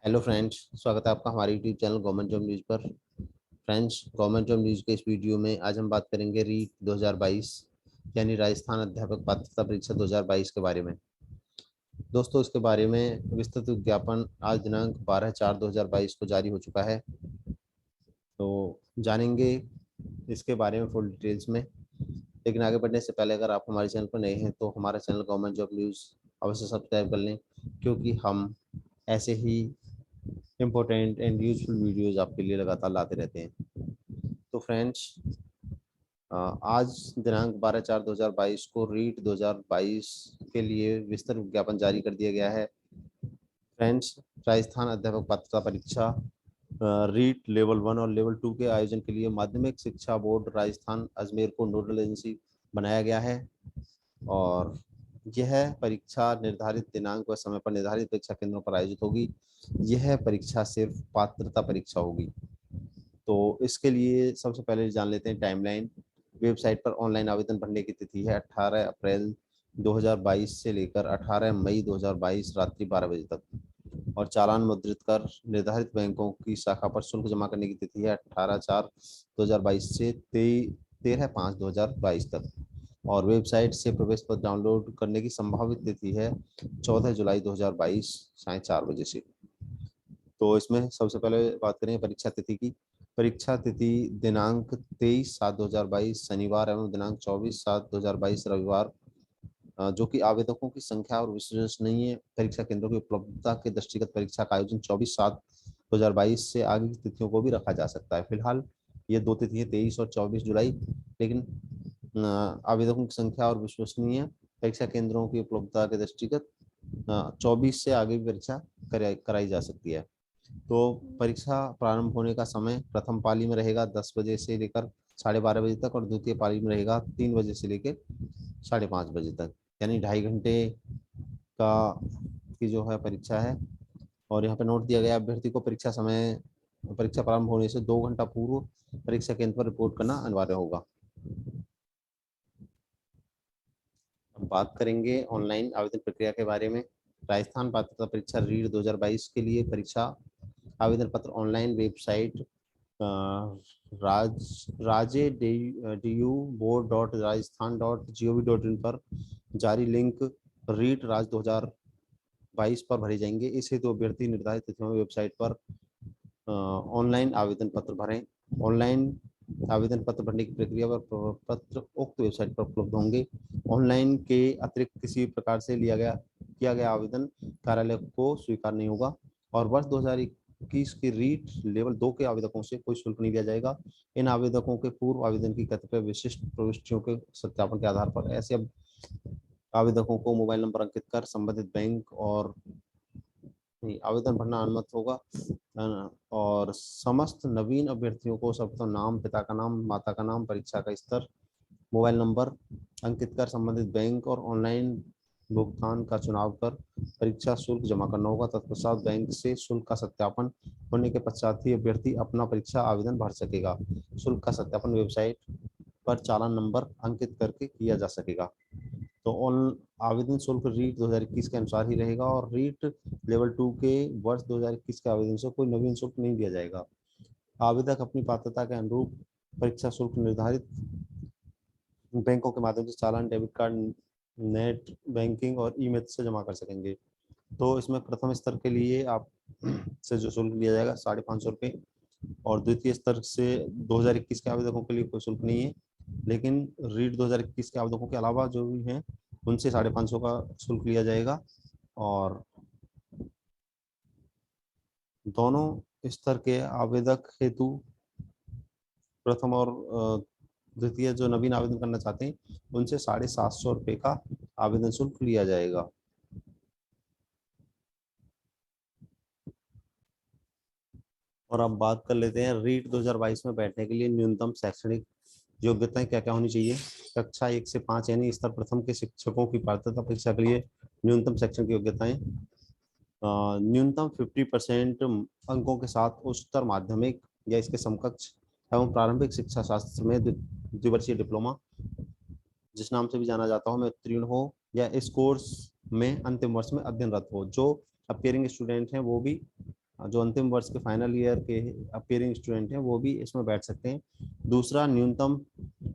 Hello friends, स्वागत है आपका हमारे YouTube channel government job news पर। फ्रेंड्स, गवर्नमेंट जॉब न्यूज़ के इस वीडियो में आज हम बात करेंगे रीट 2022 यानी राजस्थान अध्यापक पात्रता परीक्षा 2022 के बारे में। दोस्तों, इसके बारे में विस्तृत विज्ञापन आज दिनांक 12/4/2022 को जारी हो चुका है। तो जानेंगे इसके बारे में फुल डिटेल्स में। लेकिन आगे बढ़ने से पहले अगर आप हमारे चैनल पर नए हैं तो हमारा चैनल गवर्नमेंट जॉब न्यूज़ अवश्य सब्सक्राइब कर लें, क्योंकि हम ऐसे ही इम्पोर्टेंट एंड यूजफुल वीडियोज़ आपके लिए लगातार लाते रहते हैं। तो फ्रेंड्स, आज दिनांक 12/4/2022 को रीट 2022 के लिए विस्तृत विज्ञापन जारी कर दिया गया है। फ्रेंड्स, राजस्थान अध्यापक पात्रता परीक्षा रीट लेवल 1 और लेवल 2 के आयोजन के लिए माध्यमिक शिक्षा बोर्ड राजस्थान अजमेर को नोडल एजेंसी बनाया गया है। और यह परीक्षा निर्धारित दिनांक व समय पर निर्धारित परीक्षा केंद्रों पर आयोजित होगी। यह परीक्षा सिर्फ पात्रता परीक्षा होगी। तो इसके लिए सबसे पहले जान लेते हैं टाइमलाइन। वेबसाइट पर ऑनलाइन आवेदन भरने की तिथि है 18 अप्रैल 2022 से लेकर 18 मई 2022 रात्रि 12 बजे तक। और चालान मुद्रित कर निर्धारित बैंकों की शाखा पर शुल्क जमा करने की तिथि है 18/4/2022 से 13/5/2022 तक। और वेबसाइट से प्रवेश पत्र डाउनलोड करने की संभावित तिथि है 14 जुलाई 2022 साढ़े 4 बजे से। तो इसमें सबसे पहले बात करें परीक्षा तिथि की। परीक्षा तिथि दिनांक 23/7/2022 शनिवार एवं दिनांक 24/7/2022 रविवार, जो कि आवेदकों की संख्या और विश्वसनीय परीक्षा केंद्रों की उपलब्धता के दृष्टिगत परीक्षा का आयोजन 24/7/2022 से आगे की तिथियों को भी रखा जा सकता है। फिलहाल ये दो तिथि है 23 और 24 जुलाई, लेकिन आवेदकों की संख्या और विश्वसनीय परीक्षा केंद्रों की उपलब्धता के दृष्टिगत 24 से आगे भी परीक्षा कराई जा सकती है। तो परीक्षा प्रारंभ होने का समय प्रथम पाली में रहेगा 10 बजे से लेकर 12:30 बजे तक, और द्वितीय पाली में रहेगा 3 बजे से लेकर 5:30 बजे तक, यानी 2.5 घंटे का की जो है परीक्षा है। और यहाँ पे नोट दिया गया, अभ्यर्थी को परीक्षा प्रारंभ होने से 2 घंटा पूर्व परीक्षा केंद्र पर रिपोर्ट करना अनिवार्य होगा। अब बात करेंगे ऑनलाइन आवेदन प्रक्रिया के बारे में। राजस्थान पात्रता परीक्षा रीट 2022 के लिए परीक्षा आवेदन पत्र ऑनलाइन वेबसाइट राजे DU board.rajasthan.gov.in पर जारी लिंक रीट राज 2022 पर भरे जाएंगे। इस हेतु अभ्यर्थी निर्धारित तिथियों में वेबसाइट पर ऑनलाइन आवेदन पत्र भरें। ऑनलाइन आवेदन पत्र भरने की प्रक्रिया पर पत्र उक्त वेबसाइट पर उपलब्ध होंगे। ऑनलाइन के अतिरिक्त किसी प्रकार से किया गया आवेदन कार्यालय को स्वीकार नहीं होगा। और वर्ष 2021 की रीट लेवल 2 के आवेदकों से कोई शुल्क नहीं लिया जाएगा। इन आवेदकों के पूर्व आवेदन की कतिपय विशिष्ट प्रविष्टियों के सत्यापन के आधार पर ऐसे आवेदकों को मोबाइल नंबर अंकित कर संबंधित बैंक और आवेदन भरना अनुमत होगा। और समस्त नवीन अभ्यर्थियों को सर्वप्रथम नाम, पिता का नाम, माता का नाम, परीक्षा का स्तर, मोबाइल नंबर अंकित कर संबंधित बैंक और ऑनलाइन भुगतान का चुनाव कर परीक्षा शुल्क जमा करना होगा। तत्पश्चात बैंक से शुल्क का सत्यापन होने के पश्चात ही अभ्यर्थी अपना परीक्षा आवेदन भर सकेगा। शुल्क का सत्यापन वेबसाइट पर चालान नंबर अंकित करके किया जा सकेगा। तो ऑन आवेदन शुल्क रीट 2021 के अनुसार ही रहेगा, और रीट लेवल 2 के वर्ष 2021 के आवेदन से कोई नवीन शुल्क नहीं दिया जाएगा। आवेदक अपनी पात्रता के अनुरूप परीक्षा शुल्क निर्धारित बैंकों के माध्यम से चालान, डेबिट कार्ड, नेट बैंकिंग और ई-मेल से जमा कर सकेंगे। तो इसमें प्रथम स्तर के लिए आप से जो शुल्क लिया जाएगा 550 रुपये, और द्वितीय स्तर से 2021 के आवेदकों के लिए कोई शुल्क नहीं है। लेकिन रीट 2021 के आवेदकों के अलावा जो भी हैं उनसे 550 का शुल्क लिया जाएगा। और दोनों स्तर के आवेदक हेतु प्रथम और द्वितीय जो नवीन आवेदन करना चाहते हैं उनसे 750 रुपये का आवेदन शुल्क लिया जाएगा। और अब बात कर लेते हैं रीट 2022 में बैठने के लिए न्यूनतम शैक्षणिक योग्यताएं क्या क्या होनी चाहिए। कक्षा 1 से 5 यानी स्तर प्रथम के शिक्षकों की पात्रता परीक्षा के लिए न्यूनतम शैक्षणिक योग्यताएं न्यूनतम 50% अंकों के साथ उच्चतर माध्यमिक या इसके समकक्ष एवं प्रारंभिक शिक्षा शास्त्र में द्विवर्षीय डिप्लोमा, जिस नाम से भी जाना जाता हो, में उत्तीर्ण हो या इस कोर्स में अंतिम वर्ष में अध्ययनरत हो। जो अपियरिंग स्टूडेंट हैं वो भी जो अंतिम वर्ष के फाइनल ईयर के अपियरिंग स्टूडेंट हैं वो भी इसमें बैठ सकते हैं। दूसरा, न्यूनतम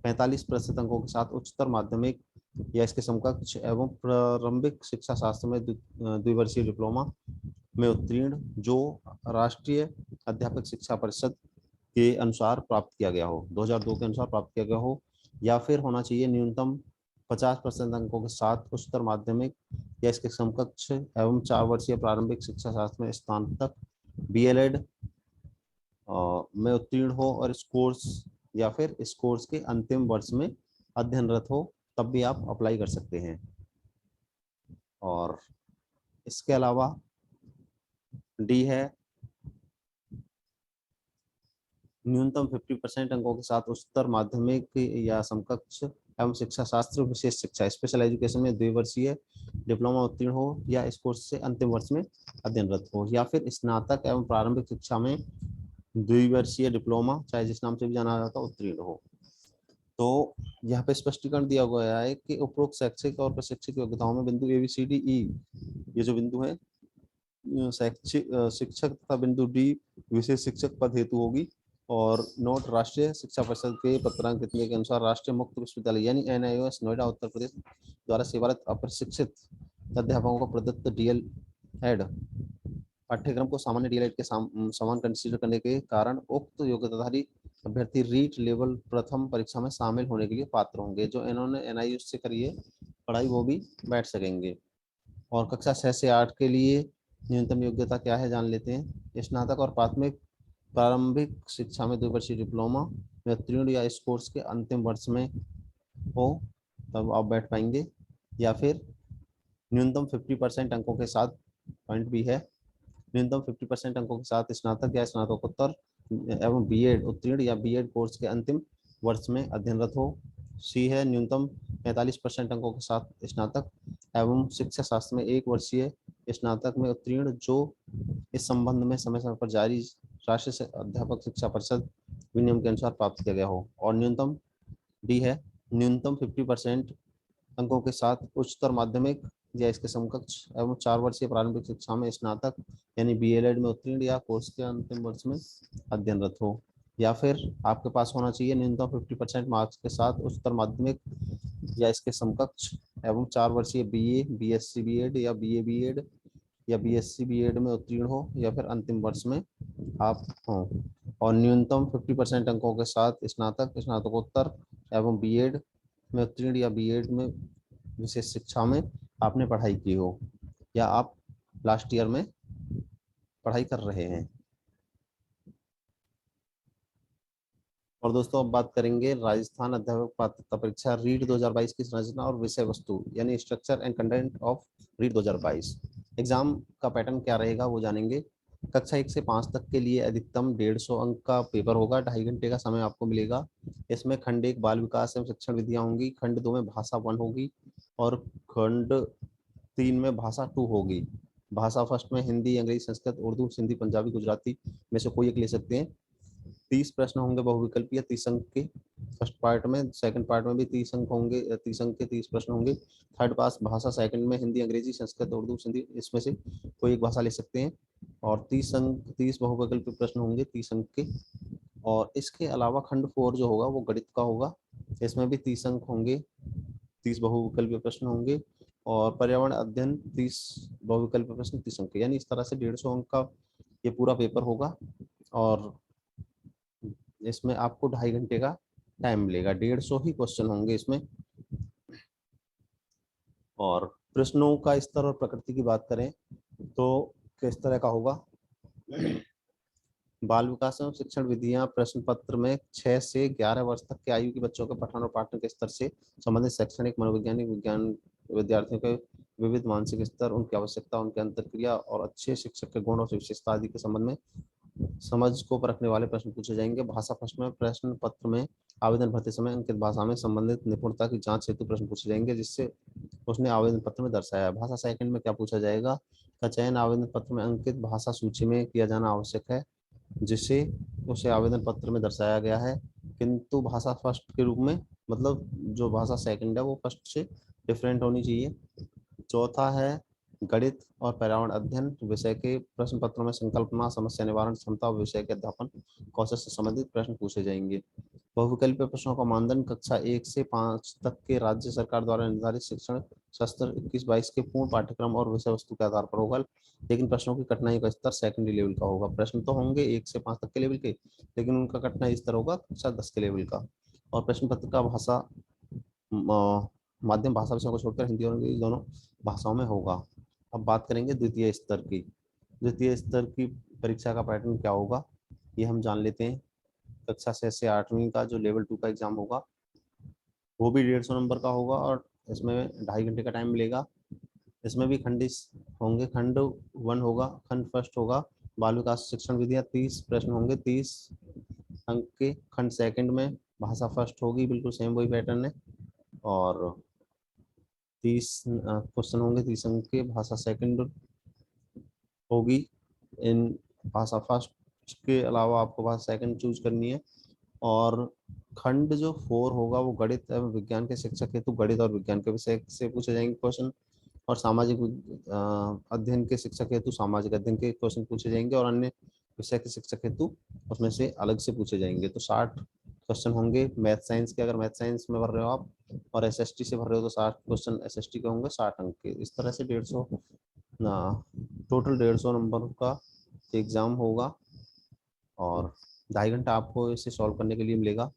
45% अंकों के साथ उच्चतर माध्यमिक या इसके समकक्ष एवं प्रारंभिक शिक्षा शास्त्र में द्विवर्षीय डिप्लोमा में उत्तीर्ण जो राष्ट्रीय अध्यापक शिक्षा परिषद के अनुसार प्राप्त किया गया हो, 2002 के अनुसार प्राप्त किया गया हो। या फिर होना चाहिए न्यूनतम 50% अंकों के साथ उच्चतर माध्यमिक या इसके समकक्ष एवं 4 वर्षीय प्रारंभिक शिक्षा शास्त्र में स्नातक BLED में उत्तीर्ण हो और इस कोर्स या फिर इस कोर्स के अंतिम वर्ष में अध्ययनरत हो, तब भी आप अप्लाई कर सकते हैं। और इसके अलावा डी है न्यूनतम 50% अंकों के साथ उच्चतर माध्यमिक या समकक्ष एवं शिक्षा शास्त्र विशेष शिक्षा स्पेशल एजुकेशन में द्विवर्षीय डिप्लोमा उत्तीर्ण हो या इस कोर्स से अंतिम वर्ष में अध्ययनरत हो, या फिर स्नातक एवं प्रारंभिक शिक्षा में द्विवर्षीय डिप्लोमा चाहे जिस नाम से भी जाना जाता है उत्तीर्ण हो। तो यहाँ पे स्पष्टीकरण दिया गया है कि उपरोक्त शैक्षिक और प्रशिक्षित योग्यताओं में बिंदु ABCDE ये जो बिंदु है शैक्षिक शिक्षक तथा बिंदु डी विशेष शिक्षक पद हेतु होगी। और नोट, राष्ट्रीय शिक्षा परिषद के पत्रांक कितने के अनुसार राष्ट्रीय मुक्त विश्वविद्यालय यानी NIOS नोएडा उत्तर प्रदेश द्वारा सेवारत अप्रशिक्षित अध्यापकों को प्रदत्त DLED पाठ्यक्रम को सामान्य DLED के समान कंसीडर करने के कारण उक्त योग्यताधारी अभ्यर्थी रीट लेवल प्रथम परीक्षा में शामिल होने के लिए पात्र होंगे। जो इन्होंने NIOS से करी है पढ़ाई वो भी बैठ सकेंगे। और कक्षा 6 से 8 के लिए न्यूनतम योग्यता क्या है जान लेते हैं। स्नातक और प्रारंभिक शिक्षा में द्विवर्षीय डिप्लोमा में उत्तीर्ण या इस कोर्स के अंतिम वर्ष में हो तब आप बैठ पाएंगे। या फिर न्यूनतम 50% अंकों के साथ, पॉइंट भी है, न्यूनतम 50% अंकों के साथ स्नातक या स्नातकोत्तर एवं BEd उत्तीर्ण या BEd कोर्स के अंतिम वर्ष में अध्ययनरत हो। सी है न्यूनतम 45% अंकों के साथ स्नातक एवं शिक्षा शास्त्र में 1 वर्षीय स्नातक में उत्तीर्ण जो इस संबंध में समय समय पर जारी राष्ट्रीय अध्यापक शिक्षा परिषद विनियम के अनुसार प्राप्त किया गया हो। और न्यूनतम डी है न्यूनतम 50% अंकों के साथ उच्चतर माध्यमिक या इसके समकक्ष एवं 4 वर्षीय प्रारंभिक शिक्षा में स्नातक यानी BLED में उत्तीर्ण या कोर्स के अंतिम वर्ष में अध्ययनरत हो। या फिर आपके पास होना चाहिए न्यूनतम 50% मार्क्स के साथ उच्चतर माध्यमिक या इसके समकक्ष एवं 4 वर्षीय BA, BSc BEd या BA BEd या BSc BEd में उत्तीर्ण हो या फिर अंतिम वर्ष में आप हों। और न्यूनतम 50% अंकों के साथ स्नातक, स्नातकोत्तर एवं BEd में उत्तीर्ण या BEd में विशेष शिक्षा में आपने पढ़ाई की हो या आप लास्ट ईयर में पढ़ाई कर रहे हैं। और दोस्तों अब बात करेंगे राजस्थान अध्यापक पात्रता परीक्षा रीट 2022 की संरचना और विषय वस्तु यानी structure and content of REET 2022। Exam का पैटर्न क्या रहेगा वो जानेंगे। कक्षा 1 से 5 तक के लिए अधिकतम 150 अंक का पेपर होगा, 2.5 घंटे का समय आपको मिलेगा। इसमें खंड 1 बाल विकास एवं शिक्षण विधियां होंगी, खंड 2 में भाषा 1 होगी और खंड 3 में भाषा 2 होगी। भाषा फर्स्ट में हिंदी, अंग्रेजी, संस्कृत, उर्दू, सिंधी, पंजाबी, गुजराती में से कोई एक ले सकते हैं। 30 प्रश्न होंगे बहुविकल्पीय 30 अंक के फर्स्ट पार्ट में। सेकंड पार्ट में भी 30 अंक होंगे, 30 अंक के 30 प्रश्न होंगे। थर्ड पास भाषा सेकंड में हिंदी, अंग्रेजी, संस्कृत, उर्दू, सिंधी इसमें से कोई एक भाषा ले सकते हैं। और 30 अंक 30 बहुविकल्पीय प्रश्न होंगे 30 अंक के। और इसके अलावा खंड 4 जो होगा वो गणित का होगा, इसमें भी 30 अंक होंगे, 30 बहुविकल्पीय प्रश्न होंगे। और पर्यावरण अध्ययन 30 बहुविकल्पीय प्रश्न 30 अंक, यानी इस तरह से 150 अंक का ये पूरा पेपर होगा। और इसमें आपको 2.5 घंटे का टाइम मिलेगा, 150 ही क्वेश्चन होंगे इसमें। और प्रश्नों का स्तर और प्रकृति की बात करें तो किस तरह का होगा। बाल विकास एवं शिक्षण विधियां प्रश्न पत्र में 6 से 11 वर्ष तक के आयु के बच्चों के पठन और पाठन के स्तर से संबंधित शैक्षणिक, मनोवैज्ञानिक, विज्ञान विद्यार्थियों के विविध मानसिक स्तर, उनकी आवश्यकता, उनके अंतरक्रिया और अच्छे शिक्षक के गुण और विशेषता आदि के संबंध में समझ को परखने वाले प्रश्न पूछे जाएंगे। भाषा फर्स्ट में प्रश्न पत्र में आवेदन भरते समय अंकित भाषा में संबंधित निपुणता की जांच हेतु प्रश्न पूछे जाएंगे जिससे उसने आवेदन पत्र में दर्शाया। भाषा सेकंड में क्या पूछा जाएगा का चयन आवेदन पत्र में अंकित भाषा सूची में किया जाना आवश्यक है जिसे उसे आवेदन पत्र में दर्शाया गया है, किंतु भाषा फर्स्ट के रूप में, मतलब जो भाषा सेकंड है वो फर्स्ट से डिफरेंट होनी चाहिए। चौथा है गणित और पर्यावरण अध्ययन विषय के प्रश्न पत्रों में संकल्पना, समस्या निवारण क्षमता और विषय के अध्यापन कौशल से संबंधित प्रश्न पूछे जाएंगे। बहुविकल्पीय प्रश्नों का मानदंड कक्षा 1 से 5 तक के राज्य सरकार द्वारा निर्धारित शिक्षण सत्र 21-22 के पूर्ण पाठ्यक्रम और विषय वस्तु के आधार पर होगा, लेकिन प्रश्नों की कठिनाई का स्तर सेकेंडरी लेवल का होगा। प्रश्न तो होंगे 1 से 5 तक के लेवल के, लेकिन उनका कठिनाई स्तर होगा कक्षा 10 के लेवल का। और प्रश्न पत्र का भाषा माध्यम भाषा विषयों को छोड़कर हिंदी और अंग्रेजी दोनों भाषाओं में होगा। अब बात करेंगे द्वितीय स्तर की। द्वितीय स्तर की परीक्षा का पैटर्न क्या होगा ये हम जान लेते हैं। कक्षा 6 से 8वीं का जो लेवल 2 का एग्जाम होगा वो भी 150 नंबर का होगा और इसमें 2.5 घंटे का टाइम मिलेगा। इसमें भी खंड होंगे। खंड 1 होगा, खंड फर्स्ट होगा बाल विकास शिक्षण विधियाँ, 30 प्रश्न होंगे, 30 अंक के। खंड सेकंड में भाषा फर्स्ट होगी, बिल्कुल सेम वही पैटर्न है, और 30 क्वेश्चन होंगे, 30 अंक के। भाषा सेकंड होगी। इन भाषा फर्स्ट के अलावा आपको भाषा सेकंड चूज करनी है। और खंड जो 4 होगा वो गणित एवं विज्ञान के शिक्षक हेतु गणित और विज्ञान के विषय से पूछे जाएंगे क्वेश्चन, और सामाजिक अध्ययन के शिक्षक हेतु सामाजिक अध्ययन के क्वेश्चन पूछे जाएंगे, और अन्य विषय के शिक्षक हेतु उसमें से अलग से पूछे जाएंगे। तो 60 क्वेश्चन होंगे मैथ साइंस के, अगर मैथ साइंस में भर रहे हो आप, और एसएसटी से भर रहे हो तो 60 क्वेश्चन एसएसटी के होंगे, 60 अंक के। इस तरह से 150 ना टोटल 150 नंबर का एग्जाम होगा, और 2.5 घंटा आपको इसे सॉल्व करने के लिए मिलेगा।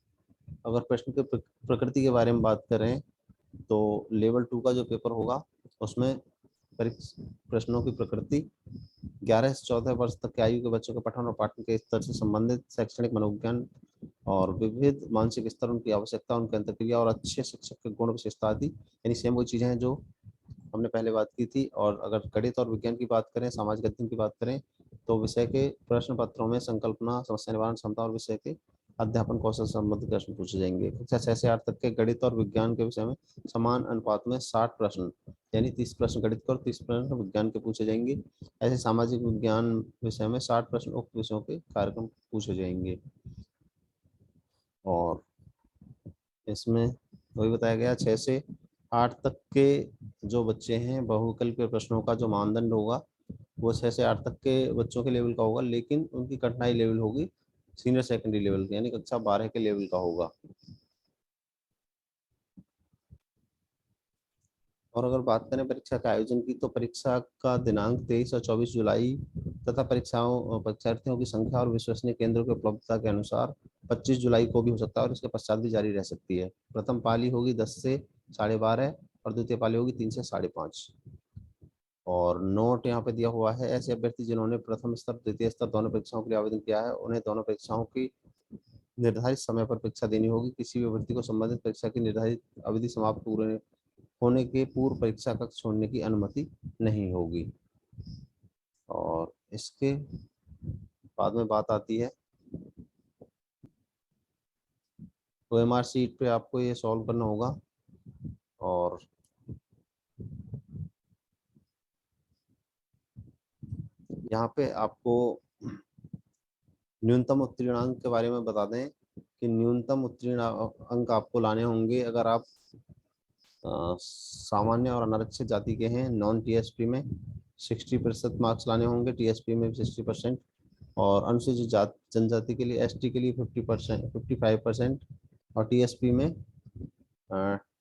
अगर प्रश्न के प्रकृति के बारे में बात करें तो लेवल 2 का जो पेपर होगा उसमें प्रश्नों की प्रकृति 11 से 14 वर्ष तक की आयु के बच्चों के पठन और पाठन के स्तर से संबंधित शैक्षणिक मनोविज्ञान और विविध मानसिक स्तर, उनकी आवश्यकता, उनके अंतर्क्रिया और अच्छे शिक्षक के गुण विशेषता आदि, यानी सेम वो चीजें हैं जो हमने पहले बात की थी। और अगर गणित और विज्ञान की बात करें, सामाजिक अध्ययन की बात करें, तो विषय के प्रश्न पत्रों में संकल्पना, समस्या निवारण क्षमता और विषय के अध्यापन कौशल संबंधित प्रश्न पूछे जाएंगे। कक्षा 6 से 8 तक के गणित और विज्ञान के विषय में समान अनुपात में 60 प्रश्न, यानी 30 प्रश्न गणित के और 30 प्रश्न विज्ञान के पूछे जाएंगे। ऐसे सामाजिक विज्ञान विषय में 60 प्रश्न उक्त विषयों के कार्यक्रम पूछे जाएंगे। और इसमें वही बताया गया 6 से 8 तक के जो बच्चे हैं, बहुविकल्पीय प्रश्नों का जो मानदंड होगा वो 6 से 8 तक के बच्चों के लेवल का होगा, लेकिन उनकी कठिनाई लेवल होगी सीनियर सेकेंडरी लेवल की, यानी कक्षा 12 के लेवल का होगा। और अगर बात करें परीक्षा के आयोजन की, तो परीक्षा का दिनांक 23 और 24 जुलाई तथा परीक्षार्थियों की संख्या और विश्वसनीय केंद्रों की उपलब्धता के अनुसार 25 जुलाई को भी हो सकता है, और इसके पश्चात भी जारी रह सकती है। प्रथम पाली होगी 10 से 12:30 और द्वितीय पाली होगी 3 से 5:30। और नोट यहाँ पे दिया हुआ है, ऐसे अभ्यर्थी जिन्होंने प्रथम स्तर द्वितीय स्तर दोनों परीक्षाओं के लिए आवेदन किया है उन्हें दोनों परीक्षाओं की निर्धारित समय पर परीक्षा देनी होगी। किसी भी अभ्यर्थी को संबंधित परीक्षा की निर्धारित अवधि समाप्त पूरे होने के पूर्व परीक्षा कक्ष छोड़ने की अनुमति नहीं होगी। और इसके बाद में बात आती है तो एमआर सीट पे आपको ये सॉल्व करना होगा। और यहाँ पे आपको न्यूनतम उत्तीर्णांक के बारे में बता दें कि न्यूनतम उत्तीर्ण अंक आपको लाने होंगे अगर आप सामान्य और अनारक्षित जाति के हैं। नॉन टीएसपी में 60% मार्क्स लाने होंगे, टीएसपी में 60%, और अनुसूचित जनजाति के लिए एसटी के लिए 55%, और टीएसपी में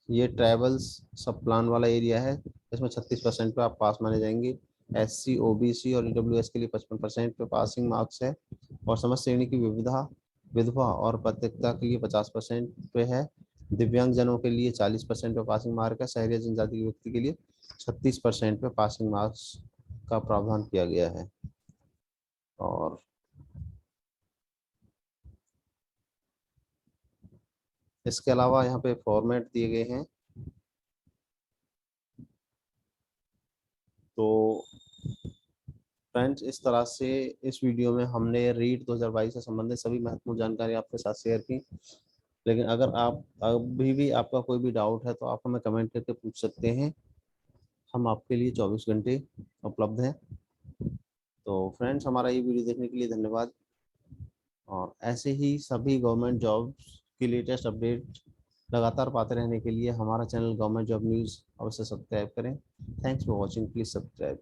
ये ट्राइबल्स सब प्लान वाला एरिया है, इसमें 36% पे आप पास माने जाएंगे। एससी, ओबीसी और ईडब्ल्यूएस के लिए 55% पे पासिंग मार्क्स है, और समस्त श्रेणी की विधवा और पत्रकारिता के लिए 50% पे है। दिव्यांग जनों के लिए 40% पे पासिंग मार्क है। शहरी जनजाति के व्यक्ति के लिए 36% पे पासिंग मार्क्स का प्रावधान किया गया है। और इसके अलावा यहाँ पे फॉर्मेट दिए गए हैं। तो फ्रेंड्स, इस तरह से इस वीडियो में हमने रीट 2022 से संबंधित सभी महत्वपूर्ण जानकारी आपके साथ शेयर की। लेकिन अगर आप अभी भी आपका कोई भी डाउट है तो आप हमें कमेंट करके पूछ सकते हैं, हम आपके लिए 24 घंटे उपलब्ध हैं। तो फ्रेंड्स, हमारा ये वीडियो देखने के लिए धन्यवाद। और ऐसे ही सभी गवर्नमेंट जॉब्स की लेटेस्ट अपडेट लगातार पाते रहने के लिए हमारा चैनल गवर्नमेंट जॉब न्यूज़ अवश्य सब्सक्राइब करें। Thanks for watching, please subscribe.